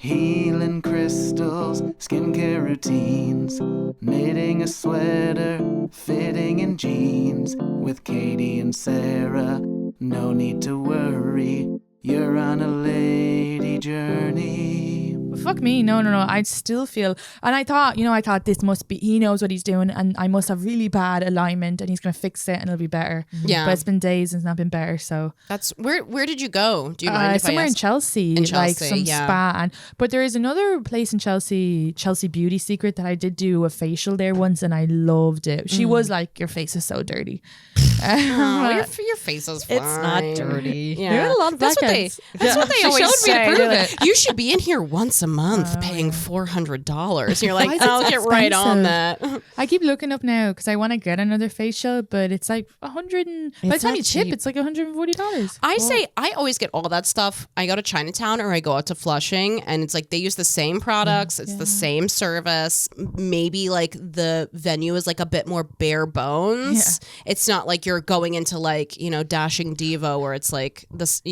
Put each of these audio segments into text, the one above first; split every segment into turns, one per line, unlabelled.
Healing crystals, skincare routines, knitting a sweater, fitting in jeans. With Katie and Sarah, no need to worry, you're on a lady journey.
Fuck me, no. I'd still feel, and I thought this must be, he knows what he's doing, and I must have really bad alignment, and he's gonna fix it, and it'll be better.
Yeah,
but it's been days and it's not been better. So
that's where did you go? Do you mind?
Somewhere in Chelsea, like some spa, but there is another place in Chelsea Beauty Secret, that I did do a facial there once, and I loved it. She was like, your face is so dirty.
Your face is fine.
It's not dirty.
Yeah, there are a lot of blackheads.
That's what they always say.
To prove it.
You should be in here once a month paying $400. You're like, I'll get
expensive?
right on that.
I keep looking up now because I want to get another facial, but it's like $100. By the time you tip, it's like $140.
I say I always get all that stuff. I go to Chinatown or I go out to Flushing, and it's like they use the same products. It's the same service. Maybe like the venue is like a bit more bare bones. Yeah. It's not like you're going into like, Dashing Devo where it's like this,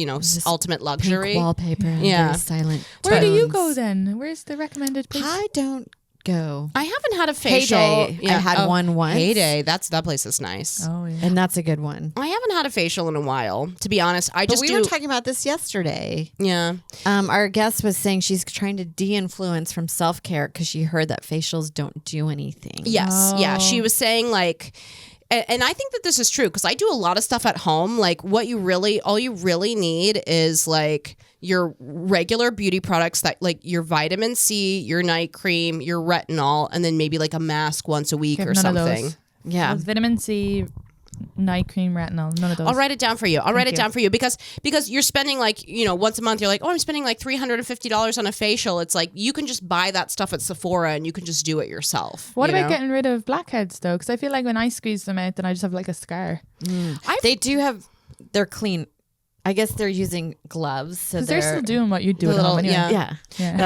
ultimate luxury.
Pink wallpaper. And very silent.
Where do you go then? Where's the recommended place?
I don't go.
I haven't had a facial.
Heyday. Yeah. I had one once.
Heyday. That place is nice.
Oh yeah,
and that's a good one.
I haven't had a facial in a while, to be honest.
We were talking about this yesterday.
Yeah.
Our guest was saying she's trying to de-influence from self-care because she heard that facials don't do anything.
Yes. Yeah. She was saying like. And I think that this is true because I do a lot of stuff at home. Like all you really need is like your regular beauty products, that like your vitamin C, your night cream, your retinol, and then maybe like a mask once a week or something.
Yeah.
Vitamin C, night cream, retinol, none of those.
I'll write it down for you. Because you're spending like, once a month, you're like, oh, I'm spending like $350 on a facial. It's like, you can just buy that stuff at Sephora and you can just do it yourself.
What about getting rid of blackheads though? Because I feel like when I squeeze them out, then I just have like a scar.
They're clean. I guess they're using gloves. So
they're still doing what you do at home anyway.
Yeah.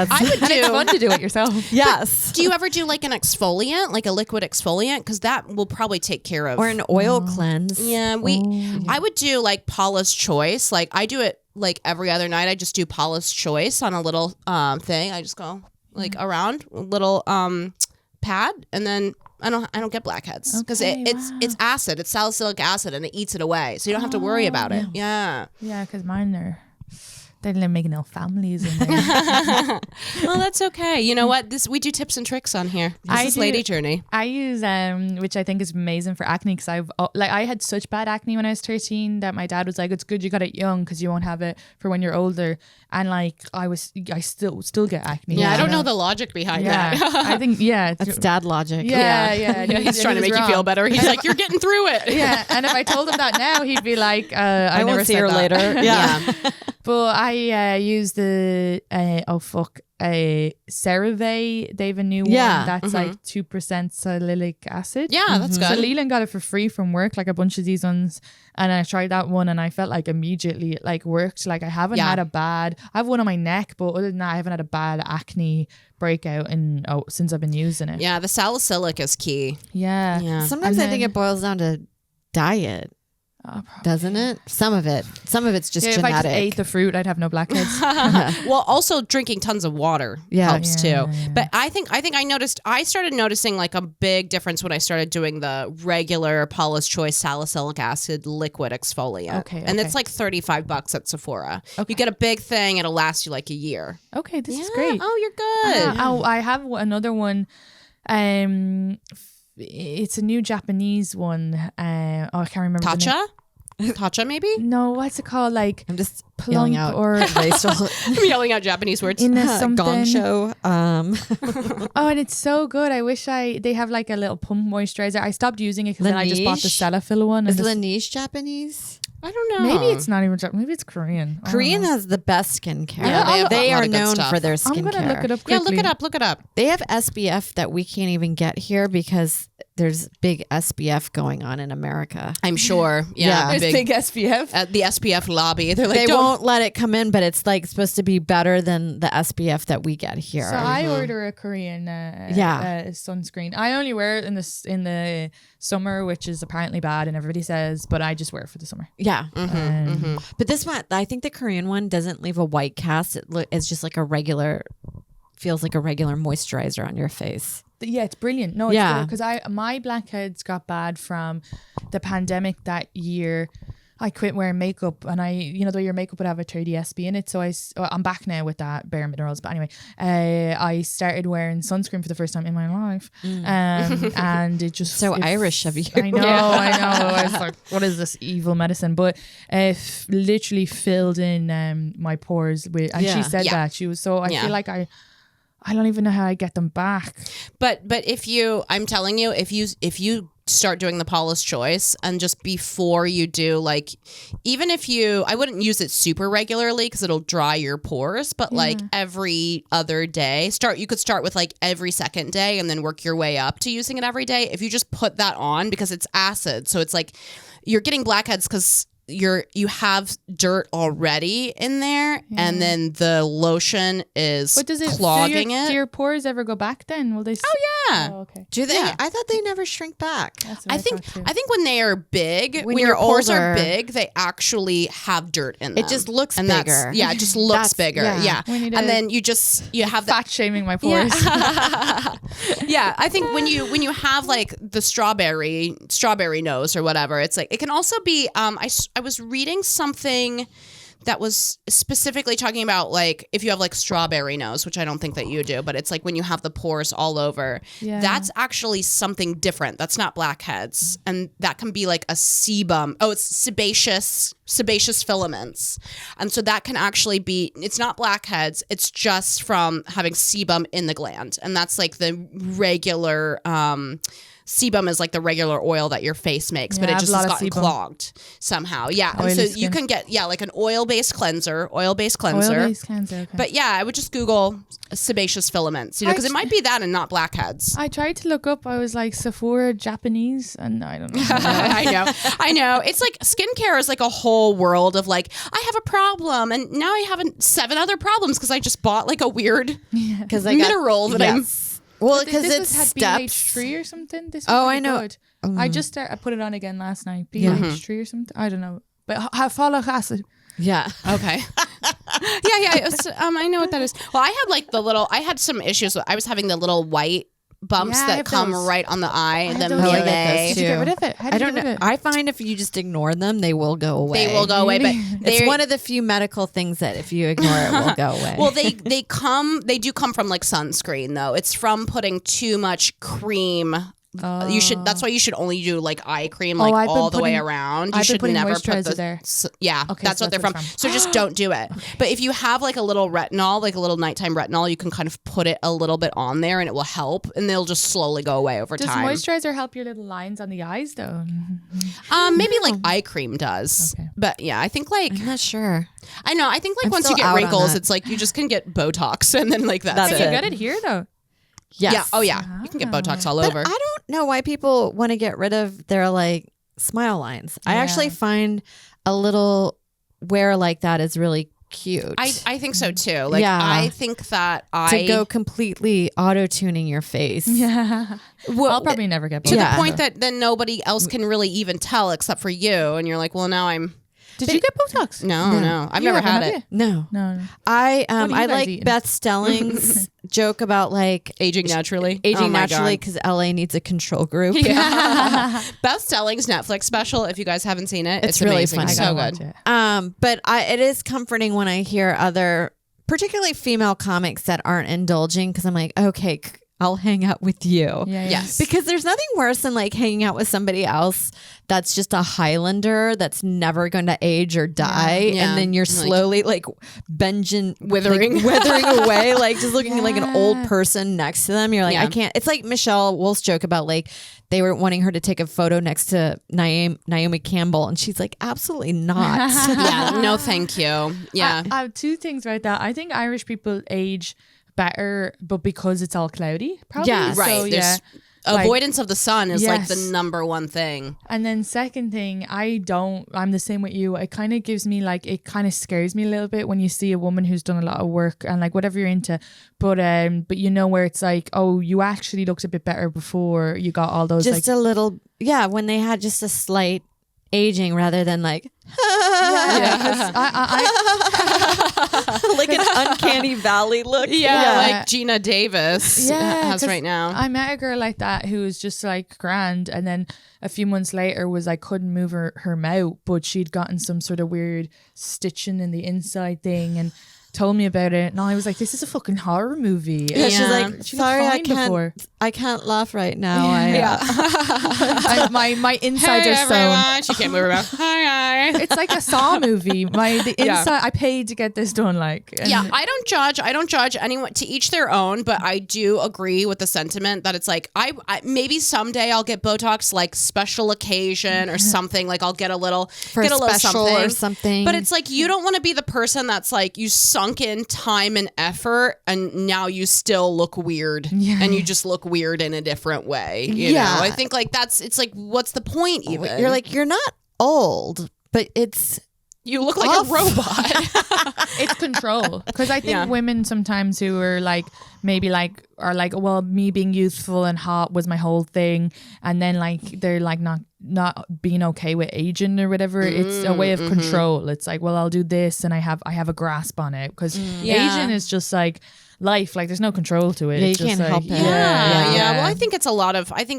I would do. It's fun to do it yourself.
Yes.
Do you ever do like an exfoliant, like a liquid exfoliant? Because that will probably take care of.
Or an oil cleanse.
Yeah. I would do like Paula's Choice. Like I do it like every other night. I just do Paula's Choice on a little thing. I just go like around a little pad, and then I don't get blackheads because it's acid. It's salicylic acid, and it eats it away, so you don't have to worry about it. Yeah,
because mine they're making no families in there.
Well, that's okay. You know what? We do tips and tricks on here. This is Lady Journey.
I use which I think is amazing for acne, because I had such bad acne when I was 13 that my dad was like, it's good you got it young because you won't have it for when you're older. And like I still get acne.
Yeah, I don't know the logic behind that.
I think
that's dad logic.
Yeah.
He's trying to make you feel better. He's like, you're getting through it.
Yeah, and if I told him that now, he'd be like, I
won't
never
see her later. Yeah.
But I use the CeraVe. They have a new one that's like 2% salicylic acid.
Yeah, that's good.
So Leland got it for free from work, like a bunch of these ones, and I tried that one, and I felt like immediately it like worked. Like I haven't had I have one on my neck, but other than that, I haven't had a bad acne breakout since I've been using it.
Yeah, the salicylic is key.
Yeah.
Sometimes I think it boils down to diet. Doesn't it? Some of it's just genetic.
If I just ate the fruit, I'd have no blackheads.
Well, also drinking tons of water helps too. Yeah. But I think I started noticing like a big difference when I started doing the regular Paula's Choice salicylic acid liquid exfoliant.
Okay.
And it's like $35 at Sephora. Okay. You get a big thing, it'll last you like a year.
Okay, this is great.
Oh, you're good.
I have another one. It's a new Japanese one. I can't remember.
Tatcha, maybe?
No, what's it called? Like
I'm just
plump
yelling out
or
I'm yelling out Japanese words.
Gong show.
Oh, and it's so good. I wish they have like a little pump moisturizer. I stopped using it because then I just bought the Cetaphil one.
Is Laneige Japanese?
I don't know. Maybe it's not even Japanese. Maybe it's Korean.
Korean has the best skincare.
Yeah,
they are known for their skincare.
I'm gonna look it up quickly.
Yeah, look it up.
They have SPF that we can't even get here because there's big SPF going on in America.
I'm sure. Yeah.
There's big SPF.
At the SPF lobby. They're like,
they won't let it come in, but it's like supposed to be better than the SPF that we get here.
So I order a Korean sunscreen. I only wear it in the summer, which is apparently bad, and everybody says, but I just wear it for the summer.
Yeah. But this one, I think the Korean one doesn't leave a white cast. It's just like a regular feels like a regular moisturizer on your face.
Yeah, it's brilliant. No, it's
Yeah.
because my blackheads got bad from the pandemic that year. I quit wearing makeup, and the way your makeup would have a 30 SPF in it. So I'm back now with that bare minerals. But anyway, I started wearing sunscreen for the first time in my life, and it just
Irish of you.
I know. I was like, what is this evil medicine? But it literally filled in my pores with. And she said that she was so. I feel like I don't even know how I get them back.
But I'm telling you, if you start doing the Paula's Choice and just before you do, like, even if I wouldn't use it super regularly because it'll dry your pores, but like every other day, you could start with like every second day and then work your way up to using it every day. If you just put that on, because it's acid, so it's like you're getting blackheads because you have dirt already in there, and then the lotion is clogging it.
Do your pores ever go back then? Will they?
Yeah.
Oh, okay.
Do they?
Yeah.
I thought they never shrink back.
That's what
I think
thought too.
when they are big, when
you're
your pores are
older,
big, they actually have dirt in them.
It just looks
and
bigger.
It just looks bigger.
yeah.
Yeah.
We need
And
to
then you have that.
fat shaming my pores.
Yeah, I think when you have like the strawberry nose or whatever, it's like it can also be. I was reading something that was specifically talking about like if you have like strawberry nose, which I don't think that you do, but it's like when you have the pores all over.
Yeah.
That's actually something different. That's not blackheads, and that can be like a sebum. Oh, it's sebaceous filaments, and so that can actually be. It's not blackheads. It's just from having sebum in the gland, and that's like the regular. Sebum is like the regular oil that your face makes, but
Yeah,
it
I have
just
a lot
has
of
gotten
sebum.
clogged somehow. Yeah. And
Oily
so
skin.
you can get, like an oil-based cleanser.
Oil-based cleanser. Okay.
But yeah, I would just Google sebaceous filaments, because it might be that and not blackheads.
I tried to look up. I was like Sephora Japanese, and I don't know.
I know. It's like skincare is like a whole world of like, I have a problem, and now I have 7 other problems because I just bought like a weird mineral that I'm.
Well,
But
because
this
it's
had
steps.
BH3 or something. This was
Oh,
really
I know.
Good. I just I put it on again last night. BH3 or something. I don't know. But folic acid.
Yeah.
Okay. Yeah. I know what that is. Well, I had some issues. I was having the little white bumps
Yeah, I
that
have
come
those.
right on the eye.
have
The
those.
Oh, I get
melee.
those
Did you get
too.
rid of it? How did
I
you
don't
get rid
know.
of it?
I find if you just ignore them, they will go away.
They will go away, but
It's one of the few medical things that if you ignore it, will go away.
Well, they do come from like sunscreen though. It's from putting too much cream. That's why you should only do like eye cream like
I've been
all the way
putting-
around. You
I've been
should
putting
never put
moisturizer
the
there.
Yeah,
Okay,
that's
so
what they're
that's
from.
what it's
So just don't do it. But if you have like a little retinol, like a little nighttime retinol, you can kind of put it a little bit on there and it will help, and they'll just slowly go away over
Does
time.
moisturizer help your little lines on the eyes though?
Maybe like eye cream does.
Okay.
But yeah, I think like
I'm not sure.
I think like
I'm
once you
still
get
out on
wrinkles,
that.
it's like you just can get Botox and then like that's
That's
it.
You
it.
got it here though.
Yes.
Yeah. Oh yeah. You can get Botox all
But
over.
I don't know why people want to get rid of their like smile lines. I
Yeah.
actually find a little wear like that is really cute.
I think so too. Like
Yeah.
I think that
to go completely auto tuning your face.
Yeah.
well,
I'll probably never get
to
Botox.
Yeah.
the point that then nobody else can really even tell except for you, and you're like, well, now I'm
Did you get Botox?
no. I've
You
never
haven't,
had
have
it.
you?
No.
No.
I
What are you
I
guys
like
eating?
Beth Stelling's joke about like
Aging naturally.
aging
Oh my
naturally
God.
because LA needs a control group.
Yeah. Beth Stelling's Netflix special. If you guys haven't seen it,
It's
it's
really
amazing.
funny.
I
So
gotta
good.
watch it.
But it is comforting when I hear other, particularly female comics that aren't indulging because I'm like, okay, I'll hang out with you.
Yeah.
Yes.
Because there's nothing worse than like hanging out with somebody else that's just a Highlander that's never going to age or die.
Yeah.
And then you're
Like-
slowly
Withering.
withering away, like just looking like an old
Yeah.
person next to them. You're like,
Yeah.
I can't. It's like Michelle Wolf's joke about like they were wanting her to take a photo next to Naomi Campbell. And she's like, absolutely not.
Yeah. No, thank you. Yeah.
I have 2 things about that. I think Irish people age better, but because it's all cloudy, probably.
Yeah.
So,
Right.
yeah.
There's
Like-
avoidance of the sun is like the
Yes.
number one thing.
And then second thing, I'm the same with you. It kind of gives me like, it kind of scares me a little bit when you see a woman who's done a lot of work and like whatever you're into, but you know where it's like, oh, you actually looked a bit better before you got all those
Just
like,
a little, yeah, when they had just a slight aging rather than like
Yeah,
like an uncanny valley look.
like Gina Davis has
'cause
right now.
I met a girl like that who was just like grand, and then a few months later was like couldn't move her mouth, but she'd gotten some sort of weird stitching in the inside thing and told me about it, and I was like, this is a fucking horror movie.
Yeah, she's like,
she looked
sorry,
fine before.
I can't laugh right now.
my insides are sewn.
She can't move her mouth. Hi.
It's like a Saw movie. The inside, I paid to get this done. Like, and
I don't judge anyone, to each their own, but I do agree with the sentiment that it's like I maybe someday I'll get Botox, like special occasion or something, like I'll get a little
special or something.
But it's like you don't want to be the person that's like you sunk in time and effort and now you still look weird and you just look weird in a different way. You know, I think like it's like, what's the point even?
You're like, you're not old, but
you look like a robot.
it's control, because I think women sometimes who are like maybe like are like, well, me being youthful and hot was my whole thing, and then like they're like not being okay with aging or whatever. It's a way of control. It's like, well, I'll do this and I have a grasp on it, because aging is just like life, like there's no control to it.
Yeah,
it's
you
just
can't
like,
help it.
Well, I think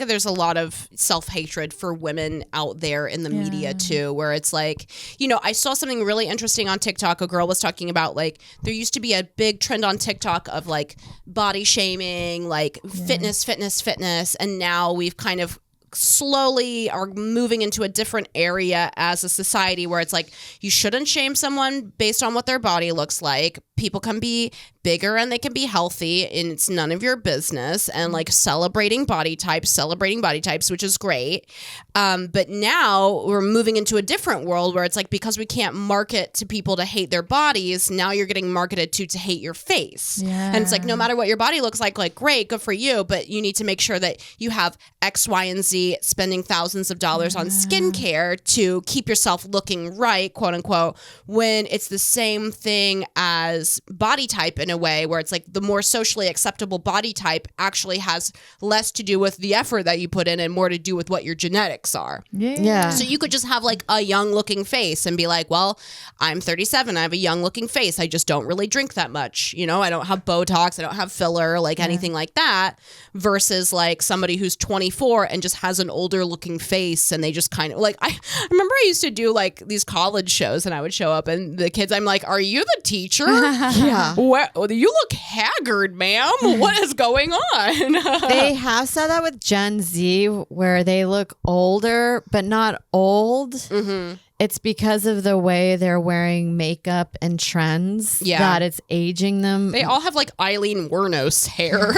there's a lot of self-hatred for women out there in the media too, where it's like, you know, I saw something really interesting on TikTok. A girl was talking about like there used to be a big trend on TikTok of like body shaming, like fitness, and now we've kind of slowly are moving into a different area as a society where it's like you shouldn't shame someone based on what their body looks like. People can be bigger and they can be healthy, and it's none of your business, and like celebrating body types, which is great. But now we're moving into a different world where it's like, because we can't market to people to hate their bodies, now you're getting marketed to hate your face. And it's like, no matter what your body looks like great, good for you, but you need to make sure that you have X, Y, and Z, spending thousands of dollars on skincare to keep yourself looking right, quote unquote, when it's the same thing as body type in a way where it's like the more socially acceptable body type actually has less to do with the effort that you put in and more to do with what your genetics are. So you could just have like a young looking face and be like, well, I'm 37, I have a young looking face, I just don't really drink that much, you know, I don't have Botox, I don't have filler, like anything like that, versus like somebody who's 24 and just has an older looking face, and they just kind of like, I remember I used to do like these college shows and I would show up and the kids, I'm like, are you the teacher? What, you look haggard, ma'am. What is going on?
They have said that with Gen Z, where they look older but not old. It's because of the way they're wearing makeup and trends that it's aging them.
They all have like Eileen Wuornos hair.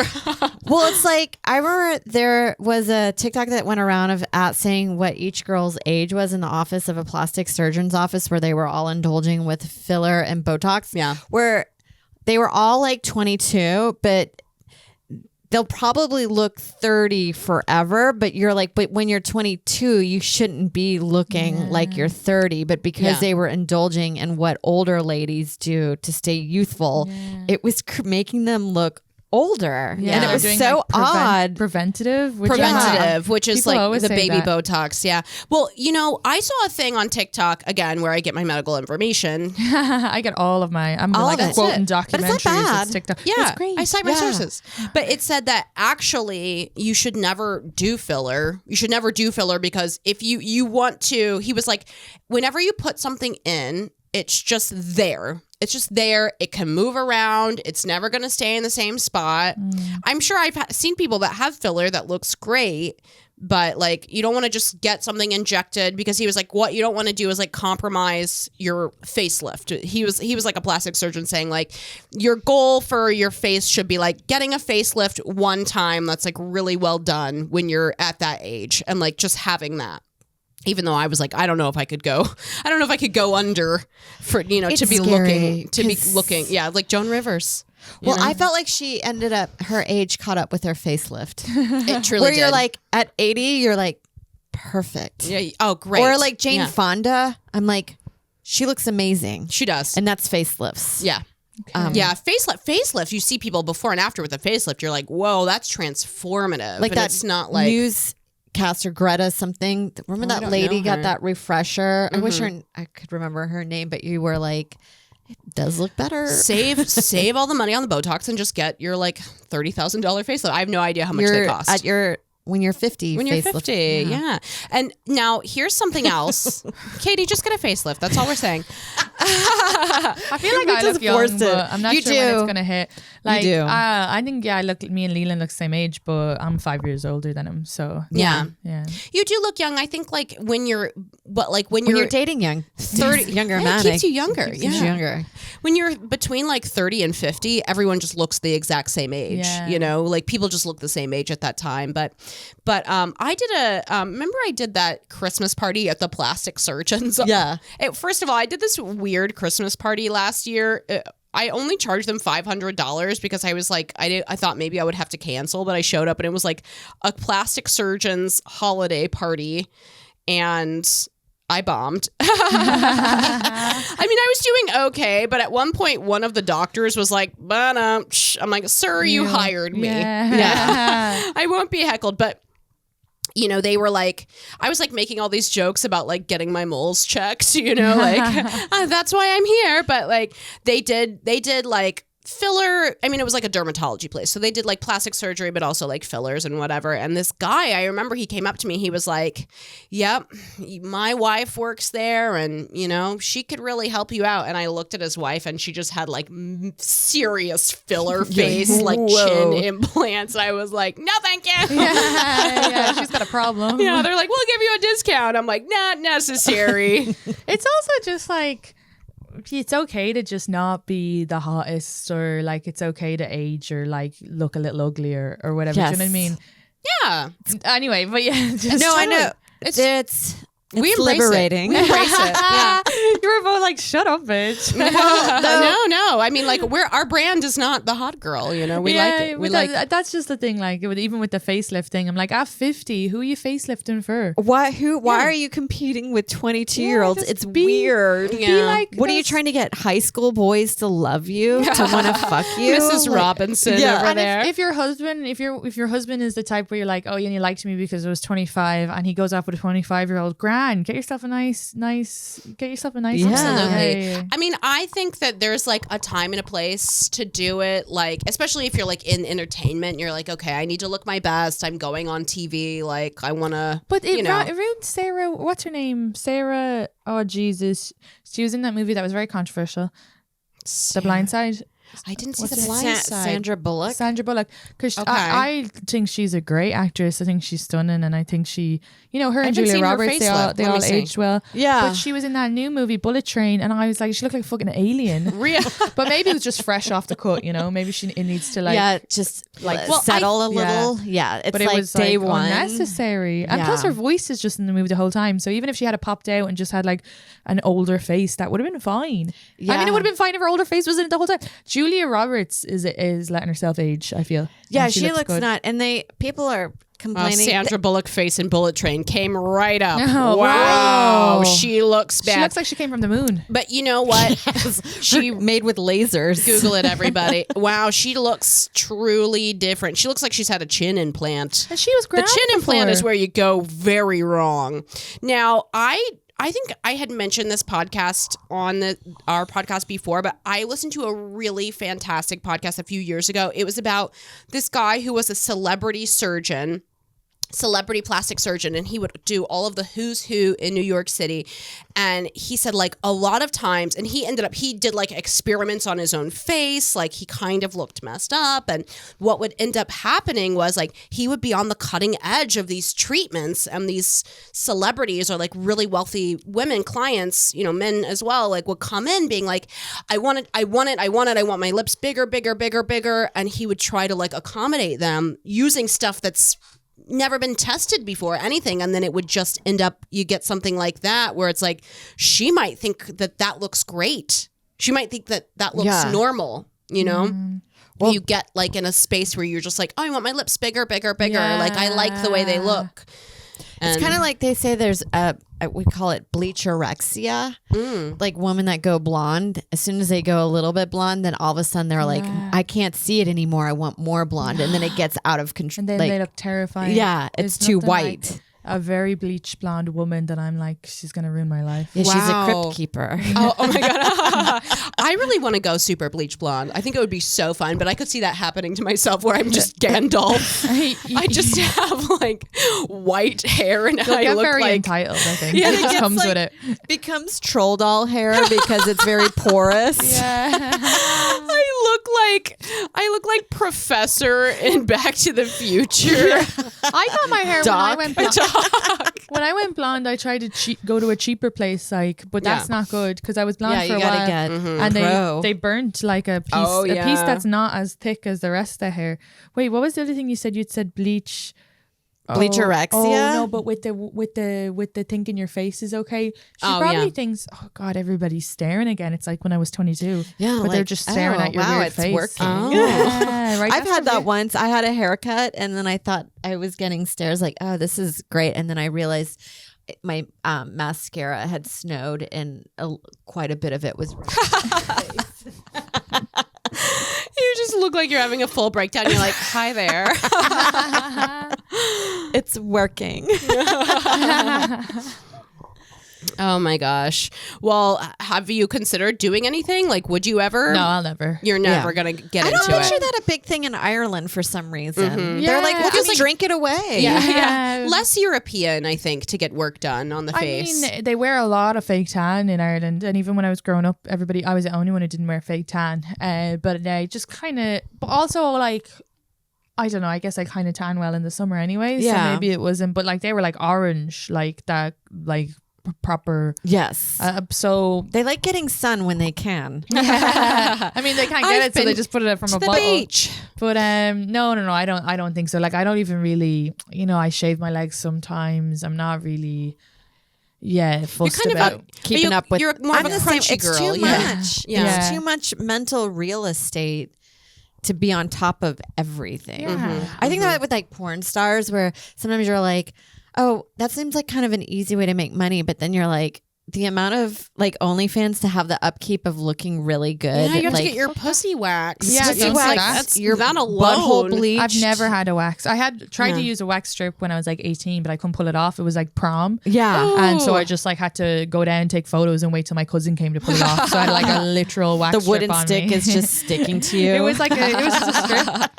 Well, it's like, I remember there was a TikTok that went around of saying what each girl's age was in the office of a plastic surgeon's office, where they were all indulging with filler and Botox. Where they were all like 22, but they'll probably look 30 forever, but you're like, but when you're 22, you shouldn't be looking like you're 30. But because they were indulging in what older ladies do to stay youthful, it was making them look older. And it was so odd.
Preventative,
which is
People
like the baby
that.
Botox. Well, you know, I saw a thing on TikTok, again, where I get my medical information.
I get all of my, I'm
All
like
of it.
quoting
But it's not
documentaries.
bad.
It's TikTok.
Yeah,
It's great.
I cite my sources. But it said that actually you should never do filler. You should never do filler because if you want to, he was like, whenever you put something in, it's just there. It's just there. It can move around. It's never going to stay in the same spot. I'm sure I've seen people that have filler that looks great, but like you don't want to just get something injected, because he was like, what you don't want to do is like compromise your facelift. He was like a plastic surgeon saying like your goal for your face should be like getting a facelift one time that's like really well done when you're at that age, and like just having that. Even though I was like, I don't know if I could go under for, you know,
It's
to be
scary,
looking. Yeah. Like Joan Rivers.
Well, I felt like she ended up, her age caught up with her facelift.
It truly
Where
did.
you're like, at 80, you're like, perfect.
Yeah. Oh, great.
Or like Jane Fonda, I'm like, she looks amazing.
She does.
And that's facelifts.
Yeah. Yeah, facelift. You see people before and after with a facelift. You're like, whoa, that's transformative.
Like
and
that
it's not like
caster, Greta something. Remember
I
that
don't
lady
know
got
her.
that refresher? I wish I could remember her name, but you were like, it does look better.
Save all the money on the Botox and just get your like $30,000 facelift. I have no idea how much they cost.
At your when you're 50.
When you're
facelift.
50, yeah. And now here's something else. Katie, just get a facelift. That's all we're saying.
I feel like
We
I look
just
young,
forced it.
but I'm not
You
sure when it's
do.
gonna hit. Like,
do.
I think me and Leland look the same age, but I'm 5 years older than him. So
Yeah.
yeah.
You do look young. I think like when you're, when
When
you're
you're dating young,
30,
younger
yeah,
man.
it keeps you younger.
Keeps
Yeah.
you younger.
When you're between like 30 and 50, everyone just looks the exact same age.
Yeah.
You know, like people just look the same age at that time. But I did remember I did that Christmas party at the plastic surgeons.
Yeah.
First of all, I did this weird Christmas party last year. I only charged them $500 because I was like, I thought maybe I would have to cancel, but I showed up and it was like a plastic surgeon's holiday party, and I bombed. I mean, I was doing okay, but at one point, one of the doctors was like, I'm like, sir, you hired me.
Yeah.
I won't be heckled, but you know, they were like, I was like making all these jokes about like getting my moles checked, you know, like that's why I'm here. But like they did like filler. I mean, it was like a dermatology place. So they did like plastic surgery, but also like fillers and whatever. And this guy, I remember he came up to me. He was like, yep, my wife works there and, you know, she could really help you out. And I looked at his wife and she just had like serious filler face, like chin implants. I was like, no, thank you.
yeah, she's got a problem.
Yeah, they're like, we'll give you a discount. I'm like, not necessary.
It's also just like, it's okay to just not be the hottest, or like it's okay to age or like look a little uglier or whatever.
Yes.
Do you know what I mean?
Yeah.
Anyway, but yeah. Just
No, I
totally-
know. It's
we embrace
liberating.
it. We embrace it. Yeah.
You were both like, shut up, bitch.
No. I mean, like, our brand is not the hot girl. You know, we like it. We
but
like.
that's just the thing. Like, even with the facelift thing, I'm like, at 50, who are you facelifting for?
Why are you competing with 22-year-olds?
just
It's
be-
weird.
Yeah.
Be like,
What are you trying to get high school boys to love you, to want to fuck you?
Mrs.
Like-
Robinson
Yeah.
over
And
there.
if your husband, if your husband is the type where you're like, oh, yeah, you liked me because I was 25, and he goes off with a 25-year-old, grand, get yourself a nice. Get yourself a nice.
Yeah.
Absolutely.
Yeah.
I mean, I think that there's like a time and a place to do it. Like, especially if you're like in entertainment, you're like, okay, I need to look my best. I'm going on TV. Like, I want to.
But
you know.
around Sarah, what's her name? Sarah. Oh Jesus, she was in that movie that was very controversial, The Blind Side.
I didn't see
What's
the
it?
blind side.
Sandra Bullock.
Sandra Bullock, because
Okay.
I think she's a great actress. I think she's stunning, and I think she, you know, her and
haven't
Julia
seen her
Roberts, they
facelift.
all
Let me see.
aged well.
Yeah.
But she was in that new movie Bullet Train, and I was like, she looked like a fucking alien.
Real.
But maybe it was just fresh off the cut, you know. Maybe it needs to like.
yeah, just like
Well,
settle a
yeah.
little. Yeah, it's
But it
like
was
day
like
one.
unnecessary, and plus
Yeah.
her voice is just in the movie the whole time. So even if she had popped out and just had like an older face, that would have been fine. I mean,
Yeah.
it would have been fine if her older face was in it the whole time. Julia Roberts is letting herself age, I feel.
Yeah,
And
she looks
good.
not. And people are complaining.
Sandra Bullock face in Bullet Train came right up.
Oh,
wow.
wow.
She looks bad.
She looks like she came from the moon.
But you know what?
she made with lasers.
Google it, everybody. Wow, she looks truly different. She looks like she's had a chin implant.
And she was
The
grand
chin implant
before.
is where you go very wrong. Now, I think I had mentioned this podcast on our podcast before, but I listened to a really fantastic podcast a few years ago. It was about this guy who was a celebrity plastic surgeon, and he would do all of the who's who in New York City. And he said like a lot of times, and he did like experiments on his own face, like he kind of looked messed up, and what would end up happening was like he would be on the cutting edge of these treatments, and these celebrities or like really wealthy women clients, you know, men as well, like would come in being like, I want my lips bigger, and he would try to like accommodate them using stuff that's never been tested before, anything, and then it would just end up, you get something like that where it's like she might think that looks great, she might think that looks normal, you know. Well, you get like in a space where you're just like, oh, I want my lips bigger, like I like the way they look.
It's kind of like they say there's we call it bleacherexia, like women that go blonde. As soon as they go a little bit blonde, then all of a sudden they're like, I can't see it anymore. I want more blonde, and then it gets out of control.
And then they look terrifying.
Yeah, it's
There's
too
nothing
white.
like a very bleached blonde woman that I'm like, she's gonna ruin my life.
Yeah, she's a
Wow.
crypt keeper.
Oh my god! I really want to go super bleach blonde. I think it would be so fun, but I could see that happening to myself, where I'm just Gandalf. I just have like white hair, and
You'll
I
get
look
very
like
entitled, I think.
Yeah,
it
it
just
gets
comes
like-
with it.
Becomes troll doll hair because it's very porous.
I look like Professor in Back to the Future.
I got my hair when I
Doc.
went blonde. When I went blonde, I tried to go to a cheaper place, like, but that's
Yeah.
not good because I was blonde
Yeah,
for
you
a
gotta
while,
get
and
pro.
they burnt like a piece,
Oh,
a piece
yeah.
that's not as thick as the rest of the hair. Wait, what was the other thing you said? You'd said bleach.
Bleacherexia.
Oh no, but with the think in your face is okay. She
Oh,
probably
yeah.
thinks, oh god, everybody's staring again. It's like when I was 22.
Yeah,
but they're
like,
just staring
oh,
at your
wow,
weird
it's
face.
working.
Oh.
Yeah, right.
I've
That's
had
the
that
weird-
once. I had a haircut and then I thought I was getting stares like, oh, this is great. And then I realized my mascara had snowed and quite a bit of it was
You just look like you're having a full breakdown. You're like, hi there.
it's working.
Oh my gosh. Well, have you considered doing anything? Like, would you ever?
No, I'll never.
You're never
Yeah.
gonna get
I don't
into
picture
it.
that a big thing in Ireland for some reason.
Mhm.
They're like,
Yeah,
we'll
I
just
mean-
drink it away.
Yeah,
Yeah.
less European, I think, to get work done on the face.
I mean, they wear a lot of fake tan in Ireland, and even when I was growing up, I was the only one who didn't wear fake tan. But I just kind of, but also like, I don't know. I guess I kind of tan well in the summer anyway, so
Yeah.
maybe it wasn't. But like they were like orange, like that, like proper.
Yes.
So
They like getting sun when they can.
I mean, they can't get
I've
it, so they
been
just put it from
to
a
the
bottle.
beach.
But no, I don't think so. Like I don't even really, I shave my legs sometimes. I'm not really, fussed
kind of
about.
Keeping up with.
You're more of
I'm
a
the same.
crunchy
It's
girl.
too
Yeah.
much.
Yeah.
It's too much mental real estate to be on top of everything.
Yeah.
I think that with like porn stars, where sometimes you're like, oh, that seems like kind of an easy way to make money, but then you're like, the amount of like OnlyFans to have the upkeep of looking really good.
Yeah, you have
like,
to get your pussy waxed.
Yeah,
It's
don't
like,
say that.
that's
your
that alone.
butthole bleached.
I've never had a wax. I had tried to
Yeah.
use a wax strip when I was like 18, but I couldn't pull it off. It was like prom.
Yeah.
And so
Ooh.
I just like had to go down, take photos, and wait till my cousin came to pull it off. So I had like a literal wax
The
strip
wooden
on
stick
me.
is just sticking to you.
It was just a strip.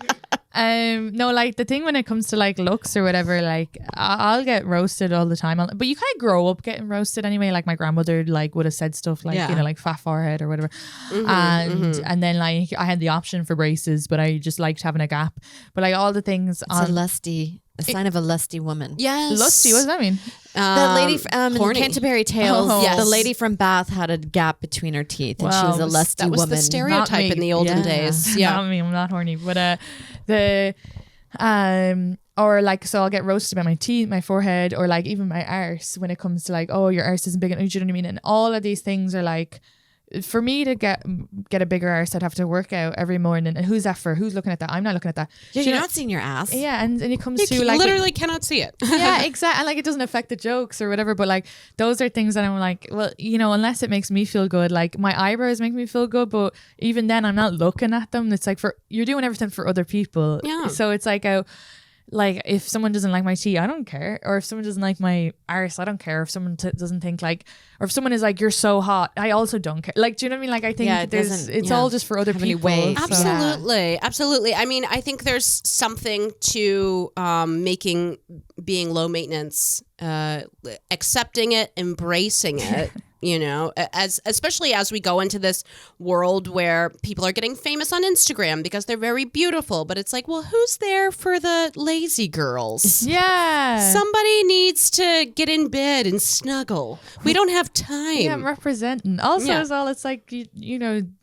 No, like the thing when it comes to like looks or whatever, like I'll get roasted all the time. But you kind of grow up getting roasted anyway. Like my grandmother like would have said stuff like,
Yeah.
like fat forehead or whatever. And then like I had the option for braces, but I just liked having a gap. But like all the things
It's
on
a sign of a lusty woman.
Yes.
lusty, what does that mean?
The lady in the
horny.
Canterbury Tales,
Oh.
Yes.
the lady from Bath had a gap between her teeth, and she
Well,
was a lusty
That was
woman.
the stereotype
me.
in the olden
Yeah.
days.
Not
Yeah.
me, I'm not horny, but or like, so I'll get roasted by my teeth, my forehead, or like even my arse when it comes to like, oh, your arse isn't big enough. Do you know what I mean? And all of these things are like, for me to get a bigger arse, I'd have to work out every morning. And who's that for? Who's looking at that? I'm not looking at that.
Yeah,
Do you
you're
know-
not seeing your ass.
Yeah, and it comes
You
to like
literally cannot see it.
yeah, exactly. And like it doesn't affect the jokes or whatever, but like those are things that I'm like, well, unless it makes me feel good, like my eyebrows make me feel good, but even then I'm not looking at them. It's like you're doing everything for other people.
Yeah.
So it's like if someone doesn't like my tea, I don't care. Or if someone doesn't like my arse, I don't care. If someone doesn't think like, or if someone is like, you're so hot, I also don't care. Like, do you know what I mean? Like, I think
Yeah, it
it's
doesn't-
all just for other
have any
people.
weight.
so-
Absolutely. Absolutely. I mean, I think there's something to being low maintenance, accepting it, embracing it. Especially as we go into this world where people are getting famous on Instagram because they're very beautiful, but it's like, well, who's there for the lazy girls?
Yeah.
Somebody needs to get in bed and snuggle. We don't have time.
Yeah, I'm representing. Also,
Yeah.
as well, it's like,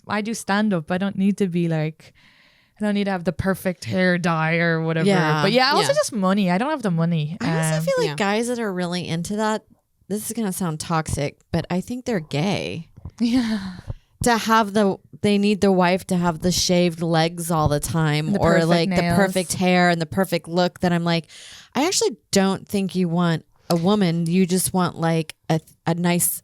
I do stand up. I don't need to be like, I don't need to have the perfect hair dye or whatever.
Yeah.
But yeah, also
Yeah.
just money. I don't have the money.
I also feel like
yeah.
guys that are really into that, this is gonna sound toxic, but I think they're gay.
yeah.
They need the wife to have the shaved legs all the time,
The
or
perfect
like the
nails.
perfect hair and the perfect look. That I'm like, I actually don't think you want a woman. You just want like a nice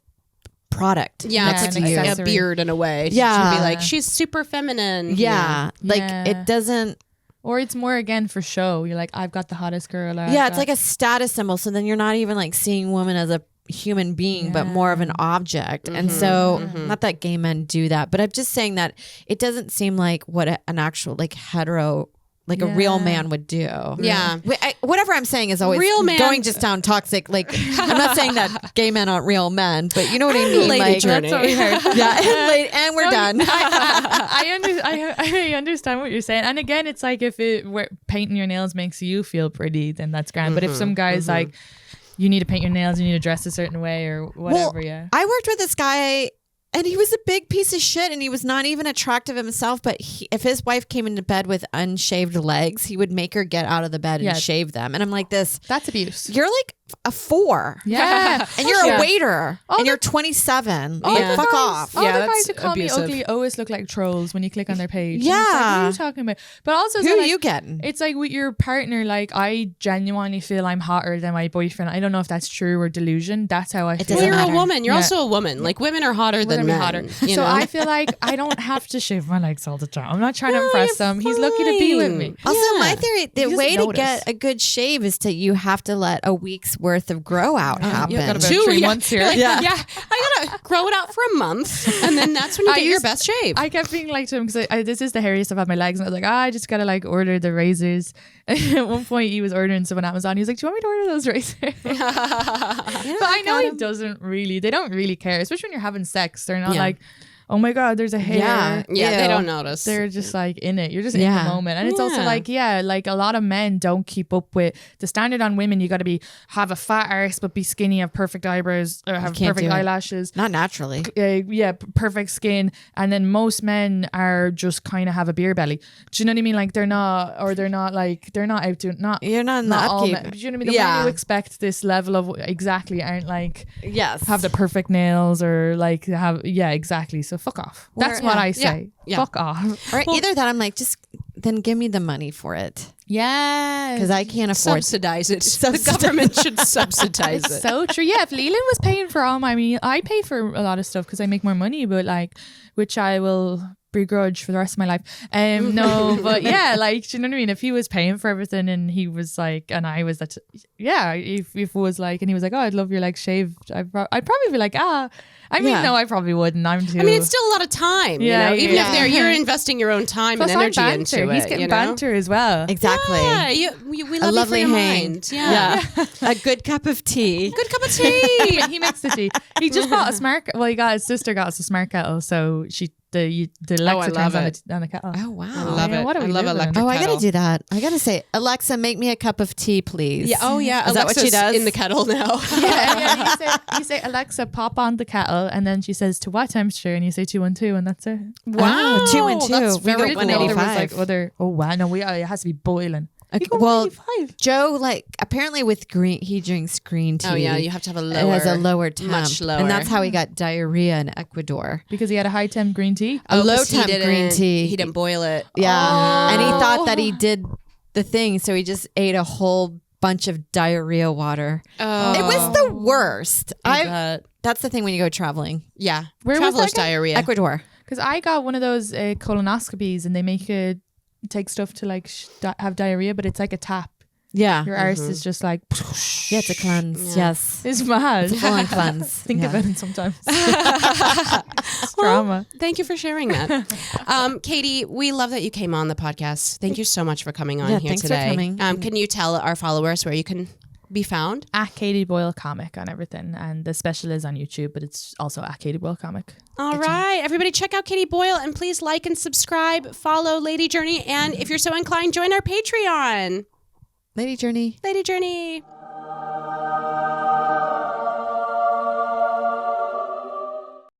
product.
Yeah,
next
it's
to
like
you.
a beard in a way.
Yeah.
To be like, she's super feminine.
Yeah, like
Yeah.
it doesn't.
Or it's more again for show. You're like, I've got the hottest girl.
Yeah, it's like a status symbol. So then you're not even like seeing women as a human being, but more of an object. And so, not that gay men do that, but I'm just saying that it doesn't seem like what an actual like hetero, like a real man would do.
Yeah.
Whatever I'm saying is always
Real man-
going just down toxic. Like I'm not saying that gay men aren't real men, but you know what I mean.
Lady
like,
journey.
That's what we heard.
yeah, and we're done.
I understand what you're saying. And again, it's like if painting your nails makes you feel pretty, then that's grand. But if some guy's like, you need to paint your nails, you need to dress a certain way or whatever, yeah.
I worked with this guy and he was a big piece of shit and he was not even attractive himself, but if his wife came into bed with unshaved legs, he would make her get out of the bed and shave them. And I'm like,
that's abuse.
you're like a 4.
Yeah.
And you're a waiter and you're 27.
All
Like,
the
fuck
guys-
off.
All
Yeah,
the guys
that's
who call
abusive.
me ugly always look like trolls when you click on their page.
Yeah.
And it's like, who are you talking about? But also,
Who
so,
are
like,
you getting?
it's like with your partner, like I genuinely feel I'm hotter than my boyfriend. I don't know if that's true or delusion. That's how I feel.
doesn't
Well, you're
matter.
a woman. You're
Yeah.
also a woman. Like women are hotter than men.
Hotter.
You
So
know?
I feel like I don't have to shave my legs all the time. I'm not trying to impress
you're
him. He's lucky to be with
fine.
me.
Also,
Yeah.
my theory, the
doesn't
way to
notice.
get a good shave is to you have to let a week's worth of grow out happen.
You've got about
2
3
yeah.
months here.
You're like,
Yeah.
yeah. I gotta grow it out for a month, and then that's when you
I
get your
used-
best shave.
I kept being like to him because this is the hairiest I've had my legs, and I was like, I just gotta like order the razors. And at one point, he was ordering some on Amazon. He was like, "Do you want me to order those razors?" But I know he doesn't really. They don't really care, especially when you're having sex. They're not
Yeah.
like, "Oh my god, there's a hair."
yeah, they
Ew.
don't notice.
They're just like in it. You're just in
Yeah.
the moment. And it's also
Yeah.
like, like a lot of men don't keep up with the standard on women. You got to have a fat arse, but be skinny, have perfect eyebrows, or have
can't
perfect
do it.
eyelashes.
Not naturally.
Perfect skin. And then most men are just kind of have a beer belly. Do you know what I mean? Like they're not out doing,
You're not in the
all
upkeep.
men. Do you know what I mean? The men who expect this level of exactly aren't like
Yes.
have the perfect nails or like exactly. So fuck off. That's what I say.
Yeah.
Fuck off.
Or either that, I'm like, just then give me the money for it
Yeah.
because I can't afford.
subsidize it. The government should subsidize it.
So true. Yeah, if Leland was paying for all my meal, I pay for a lot of stuff because I make more money, but like, which I will begrudge for the rest of my life. No, but yeah, like, do you know what I mean? If he was paying for everything and he was like, and I was that, if it was like, and he was like, oh, I'd love your legs shaved, I'd probably be like, I mean, no, I probably wouldn't. I'm too.
I mean, it's still a lot of time.
Yeah,
you know, even
yeah.
if you're investing your own time
Plus
and energy
I'm
into
banter.
it.
He's getting
you know?
banter as well.
Exactly.
Yeah, we love
A
you
lovely
for your
hang.
mind. Yeah.
A good cup of tea.
Good cup of tea.
He makes the tea. He just bought a smart. Well, his sister got us a smart kettle, so the Alexa
love
turns
it.
on the kettle.
Oh wow.
I love
Yeah,
it.
what are
I
we
love
living in?
electric
Oh, I
kettle.
gotta do that. I gotta say, Alexa, make me a cup of tea, please.
Yeah. Oh, yeah.
Is that what she
Alexa's
does?
in the kettle now?
Yeah. You say Alexa, pop on the kettle, and then she says to what temperature, and you say 212, and that's it.
Wow.
Oh, 2 and 2.
That's
We
very
got
cool.
There was
185.
like other. Oh wow, no, it has to be boiling.
Okay,
You go
well,
185.
Joe, like apparently with green, he drinks green tea.
Oh, yeah. You have to have a
It
lower.
has a lower temp,
much lower.
and that's how he got diarrhea in Ecuador.
Because he had a high temp green tea.
A low
'cause he
temp green
didn't-
tea.
He didn't boil it.
Yeah, and he thought that he did the thing, so he just ate a whole bunch of diarrhea water.
Oh.
It was the worst.
bet.
That's the thing when you go traveling.
Yeah.
Where was
Traveler's
that again?
diarrhea.
Ecuador.
Because I got one of those colonoscopies, and they make you take stuff to like have diarrhea, but it's like a tap.
Yeah.
Your arse is just like.
Yeah, it's a cleanse.
Yeah.
Yes.
It's mad.
Full on cleanse.
Think
Yeah.
about it sometimes. It's drama.
Thank you for sharing that. Katie, we love that you came on the podcast. Thank you so much for coming on
Yeah,
here
thanks for
today.
coming.
Can you tell our followers where you can be found?
At Katie Boyle Comic on everything, and the special is on YouTube, but it's also at Katie Boyle Comic.
All right, everybody check out Katie Boyle and please like and subscribe, follow Lady Journey, and if you're so inclined, join our Patreon.
Lady Journey.
Lady Journey.